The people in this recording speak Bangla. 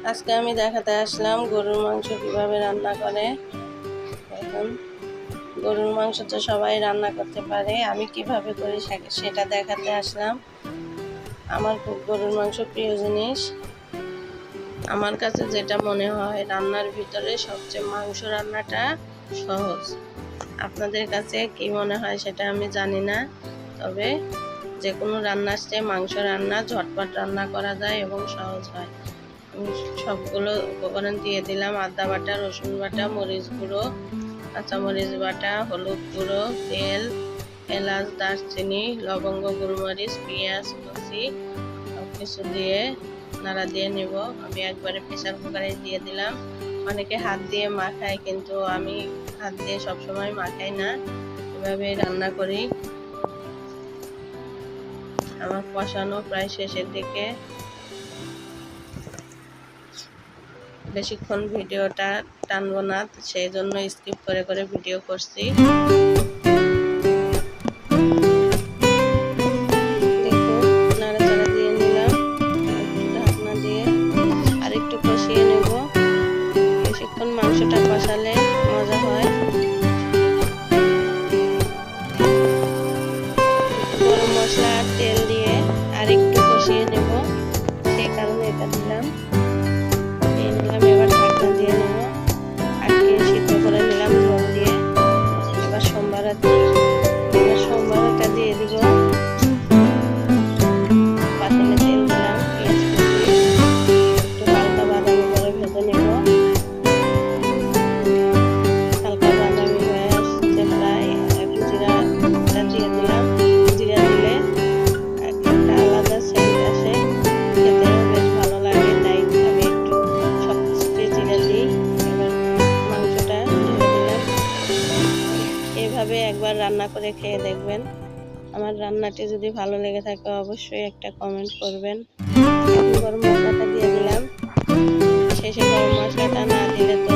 আজকে আমি দেখাতে আসলাম গরুর মাংস কিভাবে রান্না করে। এখন গরুর মাংস তো সবাই রান্না করতে পারে, আমি কিভাবে করি সেটা দেখাতে আসলাম। আমার খুব গরুর মাংস প্রিয় জিনিস। আমার কাছে যেটা মনে হয় রান্নার ভিতরে সবচেয়ে মাংস রান্নাটা সহজ। আপনাদের কাছে কি মনে হয় সেটা আমি জানি না, তবে যে কোনো রান্নার চেয়ে মাংস রান্না ঝটপট রান্না করা যায় এবং সহজ হয়। সবগুলো উপকরণ দিয়ে দিলাম: আদা বাটা, রসুন বাটা, মরিচ গুঁড়ো, কাঁচামরিচ বাটা, হলুদ গুঁড়ো, তেল, এলাচ, দারচিনি, লবঙ্গ, গোলমরিচ, পেঁয়াজ কুচি সব কিছু দিয়ে নাড়া দিয়ে নেব। আমি একবারে প্রেসার কুকারে দিয়ে দিলাম। অনেকে হাত দিয়ে মাখায়, কিন্তু আমি হাত দিয়ে সবসময় মাখাই না, এভাবে রান্না করি। আমার কষানো প্রায় শেষের দিকে। বেশিক্ষণ ভিডিওটা টানবো না, সেই জন্য স্কিপ করে করে ভিডিও করছি। দেখুন, নাড়াচাড়া দিয়ে নিলাম, একটু ঢাকনা দিয়ে আর একটু কষিয়ে নেব। বেশিক্ষণ মাংসটা কষালে মজা হয়। গরম মশলা আর তেল দিয়ে আর একটু কষিয়ে নেব, সেই কারণে এটা দিলাম। এবার ঢাকনা দিয়ে নেব, আটকে সিদ্ধ করে নিলাম ঝোল দিয়ে। এবার সোমবারটা দিয়ে দিব। পাতিলে তেল দিলাম, পেঁয়াজ কুচি একটু হালকা বাদামি করে ভেজে নেব। হালকা বাদামি হয়ে আসছে প্রায়, এখন জিরাটা দিয়ে দিলাম। জিরা দিলে একটা আলাদা সেন্ট আসে, খেতেও বেশ ভালো লাগে, তাই আমি একটু সব কিছুতে জিরা দিই। এবার মাংসটা ঢেলে দিলাম। এইভাবে একবার রান্না করে খেয়ে দেখবেন। আমার রান্নাটি যদি ভালো লেগে থাকে অবশ্যই একটা কমেন্ট করবেন। এখন গরম মশলাটা দিয়ে দিলাম। শেষে গরম মশলাটা না দিলে তো